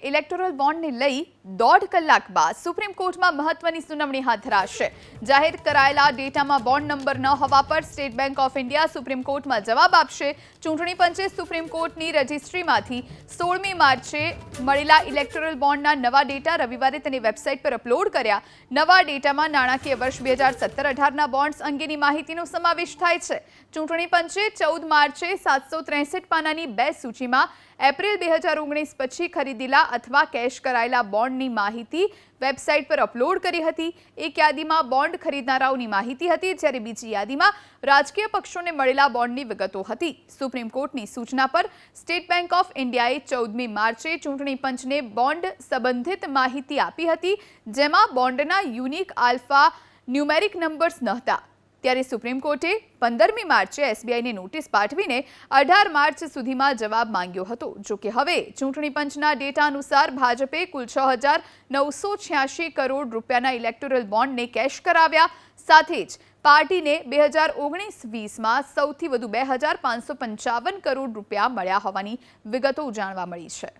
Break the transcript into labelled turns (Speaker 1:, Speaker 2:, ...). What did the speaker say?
Speaker 1: Electoral બોન્ડને લઈ 1.5 કલાક બાદ સુપ્રીમ કોર્ટમાં મહત્વની સુનાવણી હાથ ધરાશે। જાહેર કરાયેલા ડેટામાં બોન્ડ નંબર ન હોવા પર state bank of India supreme કોર્ટમાં જવાબ આપશે। ચૂંટણી પંચે સુપ્રીમ કોર્ટની રજિસ્ટ્રીમાંથી 16મી માર્ચે મળેલા ઇલેક્ટોરલ બોન્ડના નવા ડેટા રવિવારે તેની વેબસાઇટ પર અપલોડ કર્યા। નવા ડેટામાં નાણાકીય વર્ષ 2017-18ના બોન્ડ્સ અંગેની માહિતીનો સમાવેશ થાય છે। ચૂંટણી પંચે 14 માર્ચે 763 પાનાની બે સૂચિમાં એપ્રિલ 2019 પછી ખરીદેલા અથવા કેશ કરાયેલા બોન્ડની માહિતી વેબસાઇટ પર અપલોડ કરી હતી। એક યાદીમાં બોન્ડ ખરીદનારાઓની માહિતી હતી, જ્યારે બીજી યાદીમાં રાજકીય પક્ષોને મળેલા બોન્ડની વિગતો હતી। સુપ્રીમ કોર્ટની સૂચના પર સ્ટેટ બેંક ઓફ ઇન્ડિયાએ 14મી માર્ચે ચૂંટણી પંચને બોન્ડ સંબંધિત માહિતી આપી હતી, જેમાં બોન્ડના યુનિક આલ્ફા ન્યુમેરિક નંબર્સ નહોતા। ત્યારે સુપ્રીમ કોર્ટે 15મી માર્ચે એસબીઆઈને નોટિસ પાઠવીને 18 માર્ચ સુધીમાં જવાબ માંગ્યો હતો। જો કે હવે ચૂંટણી પંચના ડેટા અનુસાર ભાજપે કુલ 6,986 કરોડ રૂપિયાના ઇલેક્ટોરલ બોન્ડને કેશ કરાવ્યા। સાથે જ પાર્ટીને 2019-20માં સૌથી વધુ 2,555 કરોડ રૂપિયા મળ્યા હોવાની વિગતો જાણવા મળી છે।